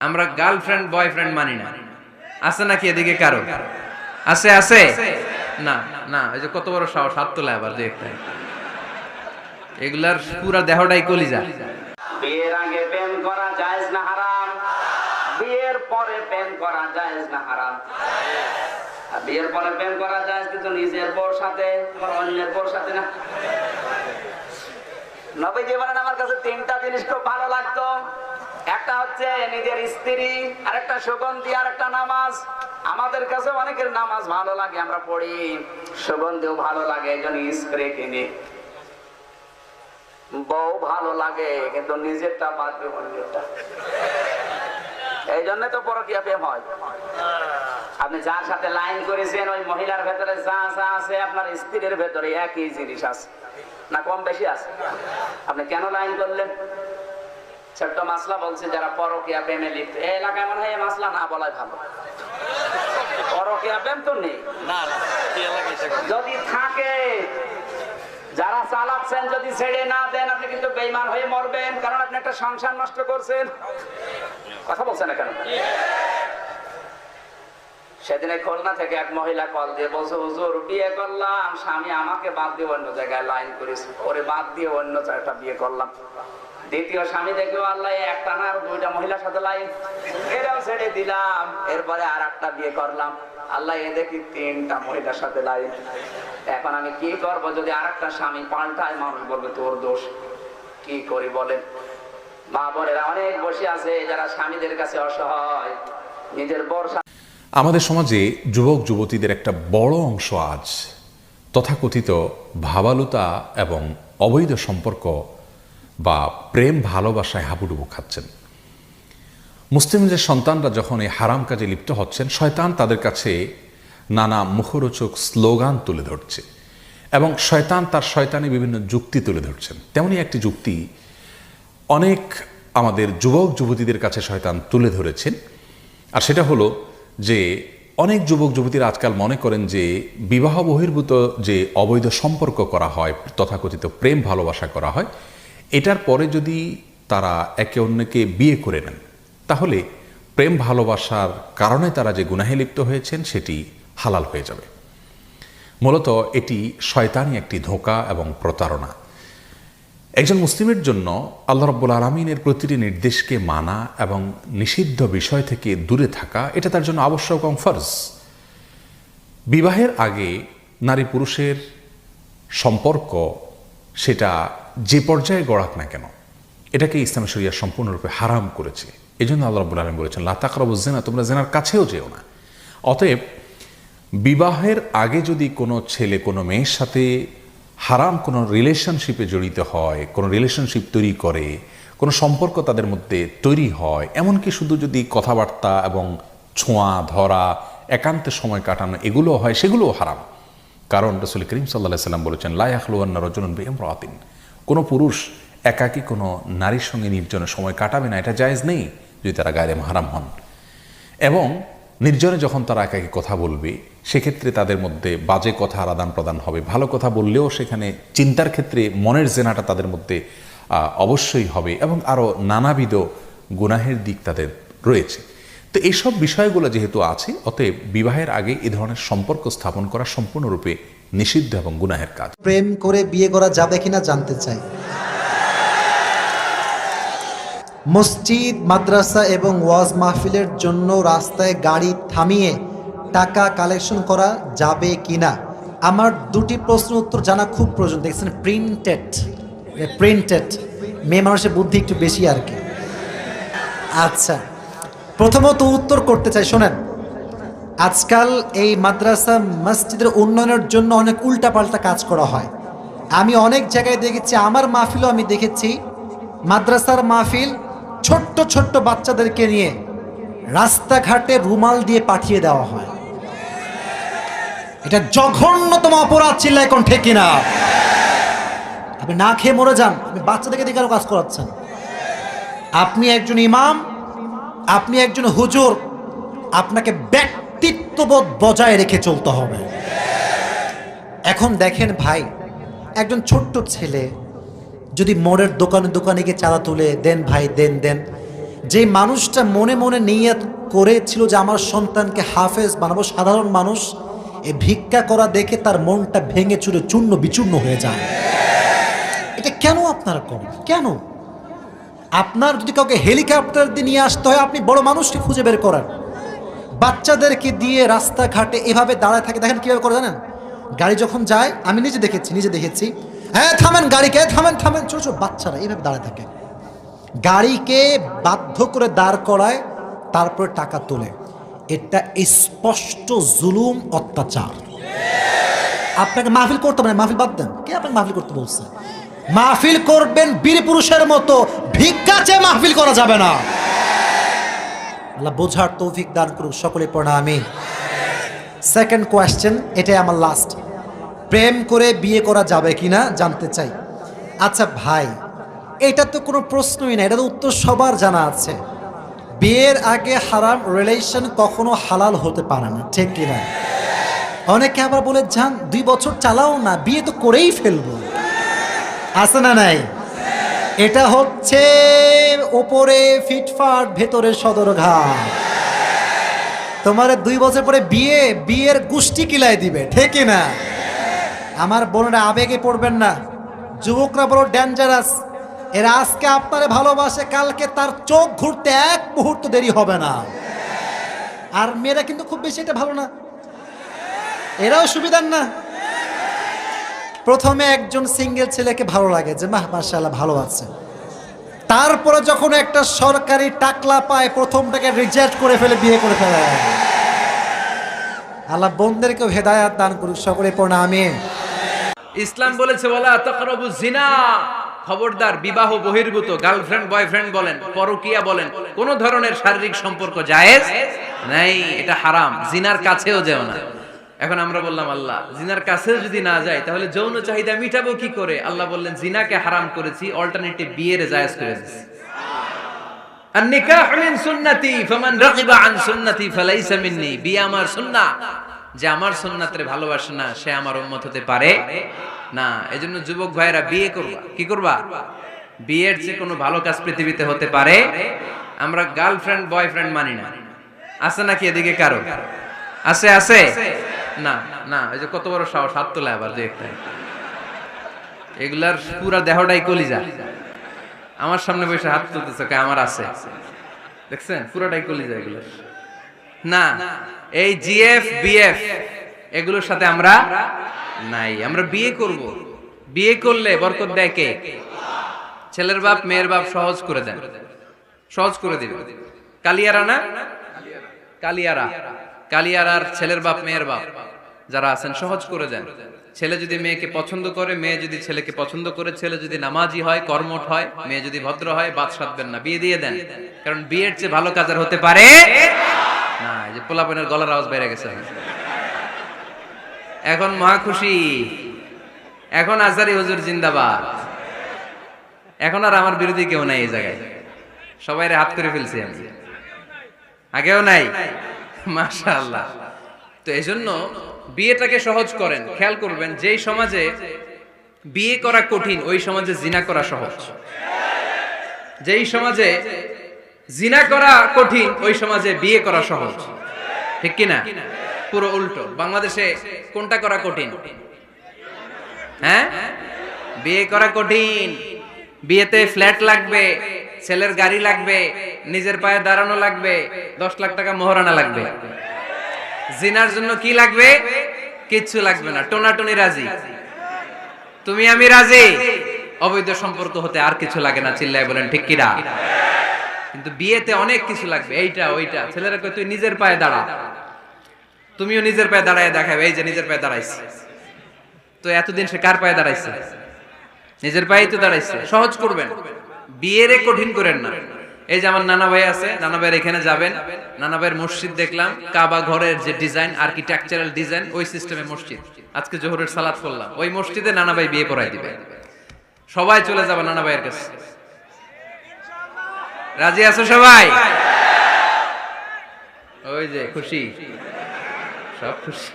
আমরা girlfriend boyfriend মানি না। আছে নাকি এদিকে কারো? আছে আছে? না না, ওই যে কত বড় সাহস, হাত তোলা আবার যে একটা, এগুলার পুরা দেহটাই কলিজা। বিয়ের আগে প্রেম করা জায়েজ না হারাম? বিয়ের পরে প্রেম করা জায়েজ না হারাম? আর বিয়ের পরে প্রেম করা জায়েজ, কিন্তু নিজের বউর সাথে, আবার অন্যের বউর সাথে না। নবীজি বলেন আমার কাছে তিনটা জিনিস খুব ভালো লাগতো। একটা হচ্ছে নিজের স্ত্রী, আর একটা সুগন্ধি, আর একটা নামাজ। আমাদের কাছে অনেকের নামাজ ভালো লাগে, আমরা পড়ি, সুগন্ধিও ভালো লাগে, এই জন্য স্প্রে কিনি। বউ ভালো লাগে, কিন্তু নিজেরটা বাদ দিয়ে অন্যেরটা। এই জন্য তো পরকীয়া প্রেম হয়। আপনি যার সাথে লাইন করেছেন, ওই মহিলার ভেতরে যা যা আছে আপনার স্ত্রীর ভেতরে একই জিনিস আছে, না কম বেশি আছে? আপনি কেন লাইন করলেন? ছোট্ট মাসলা বলছে, যারা পরকীয়া প্রেমে লিপ্ত, এই এলাকায় মনে হয় এই মাসলা না বলাই ভালো। পরকীয়া প্রেম তো নেই, যদি থাকে যারা চালাচ্ছেন, যদি ছেড়ে না দেন, আপনি কিন্তু বেঈমান হয়ে মরবেন, কারণ আপনি একটা সংসার নষ্ট করছেন। কথা বলছেন না কেন? সেদিনে খুলনা থেকে এক মহিলা কল দিয়ে বলছে, হুজুর বিয়ে করলাম, স্বামী আমাকে বাদ দিয়ে অন্য জায়গায় লাইন করেছে, ওরে বাদ দিয়ে অন্য একটা বিয়ে করলাম। দ্বিতীয় স্বামী দেখলো আল্লাহ একটা না দুইটা মহিলার সাথে লাইন, এরাও ছেড়ে দিলাম। এরপরে আর একটা বিয়ে করলাম, আল্লাহ এ দেখি তিনটা মহিলার সাথে লাইন। এখন আমি কি করবো? যদি আর একটা স্বামী পাল্টায়, মানুষ বলবে তোর দোষ। কি করি বলেন? মা বোনেরা অনেক বসে আছে যারা স্বামীদের কাছে অসহায়, নিজের বর। আমাদের সমাজে যুবক যুবতীদের একটা বড় অংশ আজ তথাকথিত ভাবালুতা এবং অবৈধ সম্পর্ক বা প্রেম ভালোবাসায় হাবুডুবু খাচ্ছেন। মুসলিমদের সন্তানরা যখন এই হারাম কাজে লিপ্ত হচ্ছেন, শয়তান তাদের কাছে নানা মুখরোচক স্লোগান তুলে ধরছে এবং শয়তান তার শয়তানি বিভিন্ন যুক্তি তুলে ধরছেন। তেমনি একটি যুক্তি অনেক আমাদের যুবক যুবতীদের কাছে শয়তান তুলে ধরেছেন, আর সেটা হলো যে অনেক যুবক যুবতীরা আজকাল মনে করেন যে বিবাহ বহির্ভূত যে অবৈধ সম্পর্ক করা হয়, তথাকথিত প্রেম ভালোবাসা করা হয়, এটার পরে যদি তারা একে অন্যকে বিয়ে করে নেন, তাহলে প্রেম ভালোবাসার কারণে তারা যে গুনাহে লিপ্ত হয়েছেন সেটি হালাল হয়ে যাবে। মূলত এটি শয়তানি একটি ধোঁকা এবং প্রতারণা। একজন মুসলিমের জন্য আল্লাহ রাব্বুল আলামিনের প্রতিটি নির্দেশকে মানা এবং নিষিদ্ধ বিষয় থেকে দূরে থাকা, এটা তার জন্য আবশ্যক এবং ফরজ। বিবাহের আগে নারী পুরুষের সম্পর্ক সেটা যে পর্যায়ে গড়াক না কেন, এটাকে ইসলাম শরিয়া সম্পূর্ণরূপে হারাম করেছে। এই জন্য আল্লাহ রাব্বুল আলামিন বলেছেন, লা তাকরাবুজ জিনা, তোমরা জিনার কাছেও যেও না। অতএব বিবাহের আগে যদি কোনো ছেলে কোনো মেয়ের সাথে হারাম কোনো রিলেশনশিপে জড়িত হয়, কোনো রিলেশনশিপ তৈরি করে, কোনো সম্পর্ক তাদের মধ্যে তৈরি হয়, এমনকি শুধু যদি কথাবার্তা এবং ছোঁয়া ধরা, একান্তে সময় কাটানো এগুলো হয়, সেগুলোও হারাম। কারণ রাসূল করিম সাল্লাল্লাহু আলাইহি ওয়াসাল্লাম বলেছেন, লা ইয়াখলুওয়ান্না রাজুলুন বিইমরাতিন, কোনো পুরুষ একাকী কোনো নারীর সঙ্গে নির্জনে সময় কাটাবে না, এটা জায়েজ নেই যদি তারা গায়রে মাহরাম হন। এবং নির্জনে যখন তারা একাকী কথা বলবে, সেক্ষেত্রে তাদের মধ্যে বাজে কথা আদান প্রদান হবে। ভালো কথা বললেও সেখানে চিন্তার ক্ষেত্রে মনের জেনাটা তাদের মধ্যে অবশ্যই হবে, এবং আরও নানাবিধ গুনাহের দিক তাদের রয়েছে। তো এইসব বিষয়গুলো যেহেতু আছে, অতএব বিবাহের আগে এ ধরনের সম্পর্ক স্থাপন করা সম্পূর্ণরূপে নিষিদ্ধ এবং গুনাহের কাজ। প্রেম করে বিয়ে করা যাবে কিনা জানতে চাই। মসজিদ, মাদ্রাসা এবং ওয়াজ মাহফিলের জন্য রাস্তায় গাড়ি থামিয়ে টাকা কালেকশন করা যাবে কিনা? আমার দুটি প্রশ্ন উত্তর জানা খুব প্রয়োজন। দেখছেন প্রিন্টেড মেয়ে মানুষের বুদ্ধি একটু বেশি আর কি। আচ্ছা, প্রথমত উত্তর করতে চাই, শোনেন। আজকাল এই মাদ্রাসা মসজিদের উন্নয়নের জন্য অনেক উল্টাপাল্টা কাজ করা হয়। আমি অনেক জায়গায় দেখেছি, আমার মাহফিলও আমি দেখেছি, মাদ্রাসার মাহফিল ছোট্ট ছোট্ট বাচ্চাদেরকে নিয়ে রাস্তাঘাটে রুমাল দিয়ে পাঠিয়ে দেওয়া হয়। এটা জঘন্যতম অপরাধ। চিল্লায় কোন ঠিক কিনা? আপনি না খেয়ে মরে যান, আপনি বাচ্চাদেরকে দিয়ে কেন কাজ করাচ্ছেন? আপনি একজন ইমাম, আপনি একজন হুজুর, আপনাকে ব্যক্তিত্ববোধ বজায় রেখে চলতে হবে। এখন দেখেন ভাই, একজন ছোট্ট ছেলে যদি মোড়ের দোকানে দোকানে গিয়ে চাঁদা তুলে দেন, ভাই দেন, যে মানুষটা মনে মনে নিয়ত করেছিল যে আমার সন্তানকে হাফেজ বানাবো, সাধারণ মানুষ এই ভিক্ষা করা দেখে তার মনটা ভেঙে চুরে চূর্ণ বিচূর্ণ হয়ে যায়। এটা কেন আপনারা করেন? কেন? আপনার যদি কাউকে হেলিকপ্টার দিয়ে নিয়ে আসতে হয়, আপনি বড় মানুষকে খুঁজে বের করেন। বাচ্চাদেরকে দিয়ে রাস্তাঘাটে এভাবে দাঁড়ায় থাকে, দেখেন কীভাবে করে জানেন? গাড়ি যখন যায়, আমি নিজে দেখেছি, হ্যাঁ থামেন গাড়িকে, থামেন থামেন, ছোট ছোট বাচ্চারা এইভাবে দাঁড়ায় থাকে। গাড়িকে বাধ্য করে দাঁড় করায়, তারপরে টাকা তোলে। এটা স্পষ্ট জুলুম, অত্যাচার। আপনাকে মাহফিল করতে হবে না, মাহফিল বাদ দেন। কে আপনাকে মাহফিল করতে বলছে? মাহফিল করবেন বীর পুরুষের মতো, ভিক্ষা চেয়ে মাহফিল করা যাবে না। আল্লাহ বোঝার তৌফিক দান করুক, সকলে পড়া আমিন। সেকেন্ড কোয়েশ্চেন, এটাই আমার লাস্ট। প্রেম করে বিয়ে করা যাবে কিনা জানতে চাই। আচ্ছা ভাই, এটা তো কোনো প্রশ্নই না, এটা তো উত্তর সবার জানা আছে। বিয়ের আগে হারাম রিলেশন কখনো হালাল হতে পারে না, ঠিক কিনা? অনেকে আবার বলে যান 2 বছর চালাও না, বিয়ে তো করেই ফেলবো। আছে না নাই? এটা হচ্ছে ওপরে ফিটফাট, ভেতরে সদরঘাট। তোমার 2 বছর পরে বিয়ের গুষ্টি কিলাই দিবে, ঠিক না? আমার বোনেরা আবেগে পড়বেন না, যুবকরা বড় ডেঞ্জারাস। এরা আজকে আপনারে ভালোবাসে, কালকে তার চোখ ঘুরতে 1 মুহূর্ত দেরি হবে না। আর মেয়েরা কিন্তু খুব বেশি এটা ভালো না, এরাও সুবিধার না। প্রথমে একজন সিঙ্গেল ছেলেকে ভালো লাগে যে মাশাআল্লাহ ভালো আছে, তারপরে যখন একটা সরকারি টাকলা পায়, প্রথমটাকে রিজেক্ট করে ফেলে, বিয়ে করে ফেলে। আল্লাহ বোনদেরকেও হেদায়াত দান করুক, সকলে পড়া আমিন। ইসলাম বলেছে ওয়ালা তাকরাবু জিনা, খবরদার বিবাহ বহির্ভূত গার্লফ্রেন্ড বয়ফ্রেন্ড বলেন, পরকীয়া বলেন, কোন ধরনের শারীরিক সম্পর্ক জায়েজ নাই, এটা হারাম। জিনার কাছেও যেও না। এখন আমরা বললাম আল্লাহ জিনার কাছেও যদি না যায় তাহলে যৌন চাহিদা মিটাবো কি করে? আল্লাহ বললেন জিনাকে হারাম করেছি, অল্টারনেটিভ বিয়ের জায়েজ করে দিয়েছি। আর নিকাহ মিন সুন্নতি ফামান রাগিবা আন সুন্নতি ফালাইসা মিন্নি, বিয়ে আমার সুন্নাহ, যে আমার সুন্নাতরে ভালোবাসে না সে আমার উম্মত হতে পারে না। এজন্য যুবক ভাইরা বিয়ে করবা, কি করবা? বিয়ের যে কোনো ভালো কাজ পৃথিবীতে হতে পারে। আমরা গার্লফ্রেন্ড বয়ফ্রেন্ড মানি না। আছে নাকি এদিকে কারো? আছে আছে না না, এই যে কত বড় সাহস, হাত তোলা আবার যে একটা, এগুলার পুরা দেহটাই কলিজা। আমার সামনে বসে হাত তুলতেছে, কে আমার আছে, দেখছেন পুরাটাই কলিজা এগুলো না। এই জিএফ বিএফ এগুলোর সাথে আমরা নাই। আমরা বিয়ে করব, বিয়ে করলে বরকত দেয় কে? ছেলের বাপ মেয়ের বাপ সহজ করে দেন, সহজ করে দিবে। কালিয়ারা না, কালিয়ারার ছেলের বাপ মেয়ের বাপ যারা আছেন সহজ করে দেন। ছেলে যদি মেয়েকে পছন্দ করে, মেয়ে যদি ছেলেকে পছন্দ করে, ছেলে যদি নামাজি হয়, কর্মঠ হয়, মেয়ে যদি ভদ্র হয়, বাদ সাধবেন না, বিয়ে দিয়ে দেন। কারণ বিয়ের চেয়ে ভালো কাজ আর হতে পারে না। এই যে পোলাপনের গলার আওয়াজ বেড়ে গেছে এখন, মহা খুশি। এখন আজহারি হুজুর জিন্দাবাদ। এখন আর আমার বিরোধী কেউ নাই এই জায়গায়, সবাই হাত করে ফেলছি আমি, আগেও নাই, মাশাআল্লাহ। তো এই জন্য বিয়েটাকে সহজ করেন। খেয়াল করবেন, যেই সমাজে বিয়ে করা কঠিন ওই সমাজে জিনা করা সহজ, যেই সমাজে জিনা করা কঠিন ওই সমাজে বিয়ে করা সহজ, ঠিক কিনা? পুরো উল্টো। বাংলাদেশে কোনটা করা কঠিন? হ্যাঁ, বিয়ে করা কঠিন। বিয়েতে ফ্ল্যাট লাগবে, ছেলের গাড়ি লাগবে, নিজের পায়ে দাঁড়ানো লাগবে, 10 লাখ টাকা মোহরানা লাগবে। জিনার জন্য কি লাগবে? কিচ্ছু লাগবে না, টোনাটুনি রাজি, তুমি আমি রাজি। অবৈধ সম্পর্ক হতে আর কিছু লাগে না, চিল্লায় বলেন ঠিক কিনা? কিন্তু বিয়েতে অনেক কিছু লাগবে, এইটা ওইটা। ছেলেরা কই তুই নিজের পায়ে দাঁড়া, তুমিও নিজের পায়ে দাঁড়ায় দেখাবে, এই যে নিজের পায়ে দাঁড়াইছে। তো এতদিন সে কার পায়ে দাঁড়াইছে? নিজের পায়েই তো দাঁড়াইছে। সহজ করবেন, বিয়েরে কঠিন করেন না। এই যে আমার নানা ভাই আছে, নানা ভাইয়ের এখানে যাবেন, নানা ভাইয়ের মসজিদ দেখলাম, কাবা ঘরের যে ডিজাইন, আর্কিটেকচারাল ডিজাইন, ওই সিস্টেমে মসজিদ। আজকে জোহরের সালাত করলাম, ওই মসজিদে নানা ভাই বিয়ে পড়াই দিবে। সবাই চলে যাবে নানা ভাইয়ের কাছে। রাজি আছো সবাই? ওই যে খুশি, সব খুশি।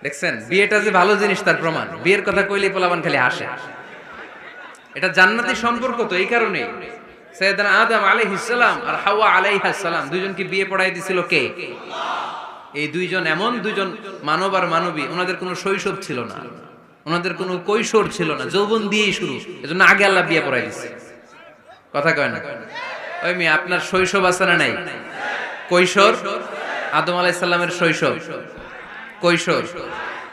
দেখছেন বিয়েটা যে ভালো জিনিস তার প্রমাণ। বিয়ের কথা কইলেই পোলাপান খালি হাসে। এটা জান্নাতি সম্পর্ক, তো এই কারণে সাইয়েদনা আদম আলাইহিস সালাম আর হাওয়া আলাইহাস সালাম দুইজনকে বিয়ে পড়াই দিছিল কে? এই দুইজন এমন দুইজন মানব আর মানবী, ওনাদের কোনো শৈশব ছিল না, ওনাদের কোনো কৈশোর ছিল না, যৌবন দিয়েই শুরু। এজন্য আগে আল্লাহ বিয়ে পড়াই দিচ্ছে। কথা কয় না? ওই মেয়ে, আপনার শৈশব আছে না নাই? কৈশোর আদম আলাইহিস সালামের শৈশব, কৈশোর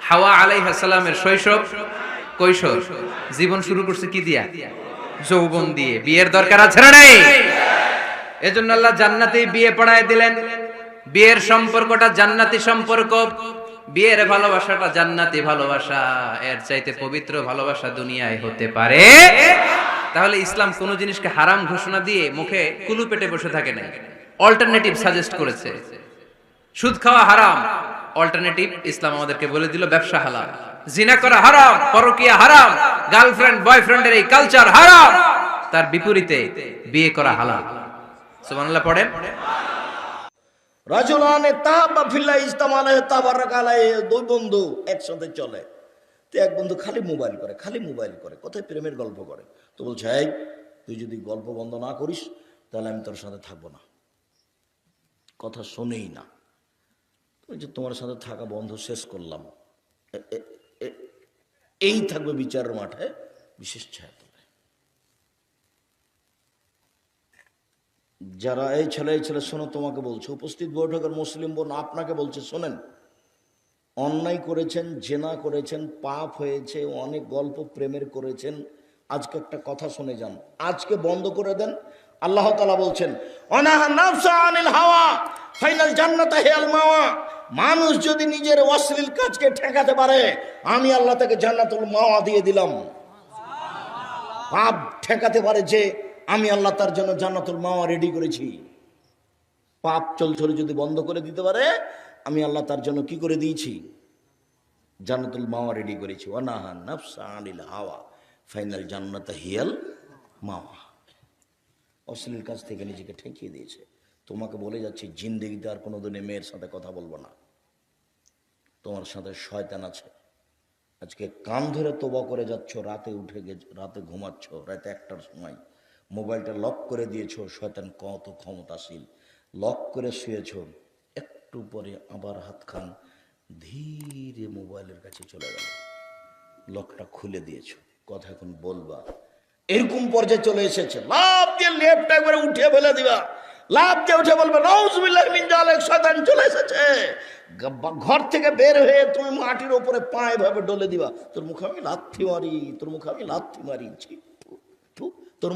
হাওয়া আলাইহিস সালামের শৈশব, কৈশোর। জীবন শুরু করছে কি দিয়া? যৌবন দিয়ে। বিয়ের দরকার আছে না নাই? এজন্য আল্লাহ জান্নাতেই বিয়ে পড়ায় দিলেন। বিয়ের সম্পর্কটা জান্নাতি সম্পর্ক, বিয়ের ভালোবাসাটা জান্নাতি ভালোবাসা। এর চাইতে পবিত্র ভালোবাসা দুনিয়ায় হতে পারে? তাহলে ইসলাম কোন জিনিসকে হারাম ঘোষণা দিয়ে মুখে কুলু পেটে বসে থাকে না, অল্টারনেটিভ সাজেস্ট করেছে। সুদ খাওয়া হারাম, অল্টারনেটিভ ইসলাম আমাদেরকে বলে দিল ব্যবসা হালাল। জিনা করা হারাম, পরকিয়া হারাম, গার্লফ্রেন্ড বয়ফ্রেন্ডের এই কালচার হারাম, তার বিপরীতে বিয়ে করা হালাল। সুবহানাল্লাহ পড়েন। রাজুলানে তাহাব্বা ফিল্লাহ ইজতামালা তাবারাকা আলাইহি, দুই বন্ধু একসাথে চলে। তো এক বন্ধু খালি মোবাইল করে, কোথায় প্রেমের গল্প করে। তো বলছে, এই তুই যদি গল্প বন্ধ না করিস তাহলে আমি তোর সাথে থাকবো না, কথা শোনেই না। ওই যে তোমার সাথে থাকা বন্ধ শেষ করলাম, এই থাকবে বিচারের মাঠে বিশেষ ছায়া তলে। যারা এই ছেলে শোনো, তোমাকে বলছে, উপস্থিত বৈঠকের মুসলিম বোন আপনাকে বলছে, শোনেন, অন্যায় করেছেন, জেনা করেছেন, পাপ হয়েছে, অনেক গল্প প্রেমের করেছেন, আজকে একটা কথা শুনে যান, আজকে বন্ধ করে দেন। আল্লাহ তাআলা বলছেন, অনাহা নাফসা আনিল হাওয়া ফাইনাল জান্নাতা হিয়াল মাওয়া। মানুষ যদি নিজের অশ্লীল কাজকে ঠেকাতে পারে, আমি আল্লাহ তাকে জান্নাতুল মাওয়া দিয়ে দিলাম। পাপ ঠেকাতে পারে যে, আমি আল্লাহ তার জন্য জান্নাতুল মাওয়া রেডি করেছি। পাপ চলছলে যদি বন্ধ করে দিতে পারে, আমি আল্লাহ তার জন্য কি করে দিয়েছি? জান্নাতুল মাওয়া রেডি করেছি। ওয়ানাহা নাফসা আনিল হাওয়া ফাইনাল জান্নাতা হিয়াল মাওয়া। অশ্লীল কাজ থেকে নিজেকে ঠেকিয়ে দিয়েছে। তোমাকে বলে যাচ্ছি, জিন্দেগিতে আর কোনোদিনে মেয়ের সাথে কথা বলবো না। তোমার সাথে শয়তান আছে। আজকে কান ধরে তোবা করে যাচ্ছ, রাতে উঠে রাতে ঘুমাচ্ছ, রাতে 1টার সময় মোবাইলটা লক করে দিয়েছো। শয়তান কত ক্ষমতাশীল, লক করে শুয়েছ, একটু পরে আবার হাত খান ধীরে মোবাইলের কাছে চলে গেল, লকটা খুলে দিয়েছো, কথা এখন বলবা। এরকম পর্যায়ে চলে এসেছে, লাভ দিয়ে লেপটা একবারে উঠিয়ে ফেলে দিবা, লাভ দিয়ে উঠে বলবে নাউজুবিল্লাহি মিন যালিক, শয়তান চলে এসেছে। ঘর থেকে বের হয়ে তুমি মাটির উপরে পা এভাবে ডলে দিবা, তোর মুখে আমি লাথি মারি, তোর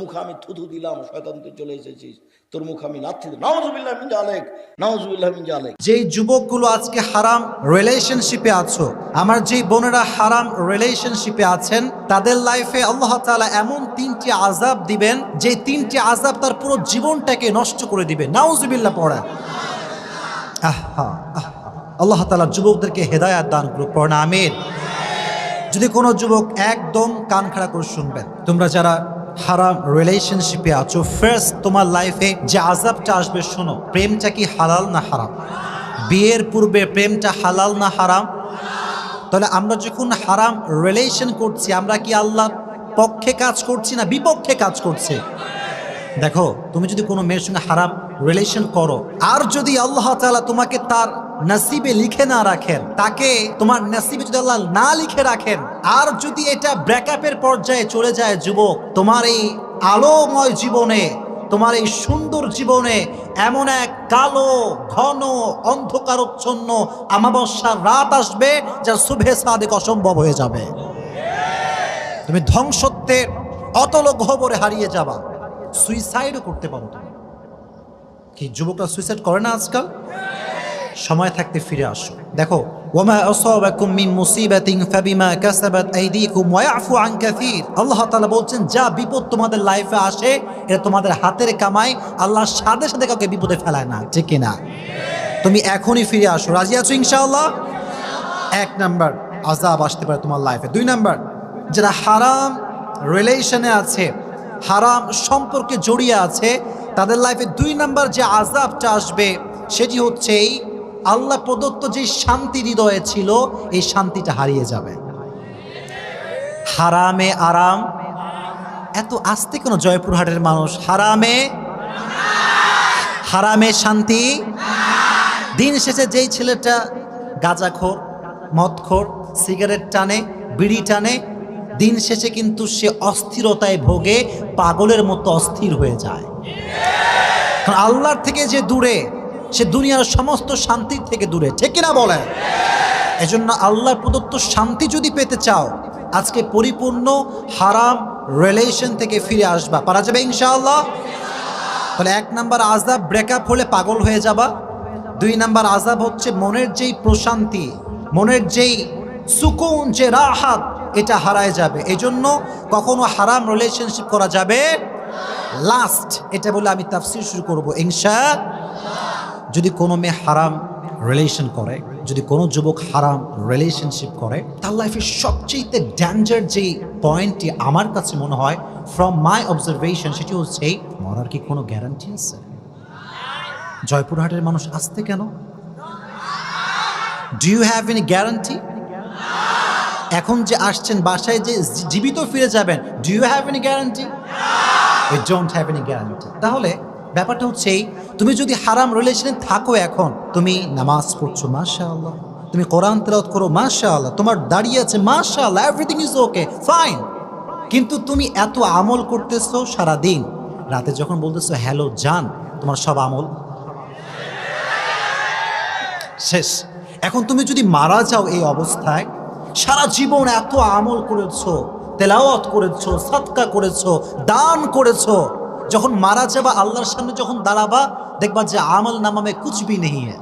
মুখে আমি থুথু দিলাম, শয়তান তুই চলে এসেছিস, তোর মুখে আমি লাথি দিলাম, নাউজুবিল্লাহি মিন যালিক। যেই যুবকগুলো আজকে হারাম রিলেশনশিপে আছো, আমার যেই বোনেরা হারাম রিলেশনশিপে আছেন, তাদের লাইফে আল্লাহ তাআলা এমন 3টি আযাব দিবেন, যে 3টি আযাব তার পুরো জীবনটাকে নষ্ট করে দিবে। নাউজুবিল্লাহ পড়া। আল্লাহ তাআলা যুবকদেরকে হেদায়েত দান করুক, পড়া আমিন। যদি কোনো যুবক একদম কান খাড়া করে শুনবেন, তোমরা যারা হারাম রিলেশনশিপে আছো, ফার্স্ট তোমার লাইফে যে আযাবটা আসবে, শোনো, প্রেমটা কি হালাল না হারাম? বিয়ের পূর্বে প্রেমটা হালাল না হারাম? তাহলে আমরা যখন হারাম রিলেশন করছি, আমরা কি আল্লাহর পক্ষে কাজ করছি না বিপক্ষে কাজ করছি? দেখো, তুমি যদি কোনো মেয়ের সঙ্গে হারাম রিলেশন করো, আর যদি আল্লাহ তাআলা তোমাকে তার নসিবে লিখে না রাখেন, তাকে তোমার নসিবে যদি আল্লাহ না লিখে রাখেন, আর যদি এটা ব্রেকআপের পর্যায়ে চলে যায়, যুবক, তোমার এই আলোময় জীবনে, তোমার এই সুন্দর জীবনে এমন এক কালো ঘন অন্ধকারচ্ছন্ন আমাবস্যার রাত আসবে, যা সুবহে সাদিক অসম্ভব হয়ে যাবে। তুমি ধ্বংসত্বের অতল গহ্বরে হারিয়ে যাবা, সুইসাইডও করতে পারো। তুমি কি যুবকরা সুইসাইড করে না আজকাল? সময় থাকতে ফিরে আসো। দেখো, ওয়ামা আসাবাকুম মিন মুসিবাতিন ফাবিমা কাসাবাত আইদিকুম ওয়া ইয়াফু আন কাসীর। আল্লাহ তাআলা বলছেন, যা বিপদ তোমাদের লাইফে আসে, এটা তোমাদের হাতের কামাই। আল্লাহ সাথে সাথে কাউকে বিপদে ফেলায় না, ঠিক কি না? তুমি এখনই ফিরে আসো, রাজি আছো ইনশাআল্লাহ? 1 নাম্বার আযাব আসতে পারে তোমার লাইফে। 2 নাম্বার, যারা হারাম রিলেশনে আছে, হারাম সম্পর্কে জড়িয়ে আছে, তাদের লাইফে 2 নাম্বার যে আযাবটা আসবে, সেটি হচ্ছে এই আল্লাহ প্রদত্ত যে শান্তি হৃদয়ে ছিল, এই শান্তিটা হারিয়ে যাবে। হারামে আরাম এত আস্তে কেন জয়পুরহাটের মানুষ? হারামে হারামে শান্তি। দিন শেষে যেই ছেলেটা গাঁজাখোর, মদখোর, সিগারেট টানে, বিড়ি টানে, দিন শেষে কিন্তু সে অস্থিরতায় ভোগে, পাগলের মতো অস্থির হয়ে যায়। কারণ আল্লাহর থেকে যে দূরে, সে দুনিয়ার সমস্ত শান্তির থেকে দূরে, ঠিক কিনা বলেন? এজন্য আল্লাহর প্রদত্ত শান্তি যদি পেতে চাও, আজকে পরিপূর্ণ হারাম রিলেশন থেকে ফিরে আসবা। পারা যাবে ইনশাআল্লাহ? তাহলে 1 নাম্বার আযাব, ব্রেকআপ হলে পাগল হয়ে যাবা। 2 নাম্বার আযাব হচ্ছে মনের যেই প্রশান্তি, মনের যেই সুকুন, যে রাহাত, এটা হারায় যাবে। এজন্য কখনো হারাম রিলেশনশিপ করা যাবে। লাস্ট এটা বলে আমি তাফসীর শুরু করব ইনশাআল্লাহ। যদি কোনো মেয়ে হারাম রিলেশন করে, যদি কোনো যুবক হারাম রিলেশনশিপ করে, তার লাইফের সবচেয়ে ডেঞ্জার যে পয়েন্টটি আমার কাছে মনে হয় ফ্রম মাই অবজারভেশন, সেটি হচ্ছে মরার কি কোনো গ্যারান্টি আছে? জয়পুরহাটের মানুষ আসতে কেন? Do you have any guarantee? এখন যে আসছেন বাসায় যে জীবিত ফিরে যাবেন, do you have any guarantee? We don't have any guarantee. তাহলে ব্যাপারটা হচ্ছে, তুমি যদি হারাম রিলেশনে থাকো, এখন তুমি নামাজ পড়ছো, মাশাআল্লাহ, তুমি কোরআন তেলাওয়াত করো, মাশাআল্লাহ, তোমার দাঁড়িয়ে আছে, মাশাআল্লাহ, এভরিথিং ইজ ওকে, ফাইন, কিন্তু তুমি এত আমল করতেছো সারা দিন, রাতে যখন বলতেছো হ্যালো জান, তোমার সব আমল শেষ। এখন তুমি যদি মারা যাও এই অবস্থায়, সারা জীবন এত আমল করেছো, তেলাওয়াত করেছো, সাদকা করেছো, দান করেছো, যখন মারা যাবা আল্লাহর সামনে যখন দাঁড়াবা, দেখবা যে আমল নামা মে কুছ ভি নেই হ্যায়।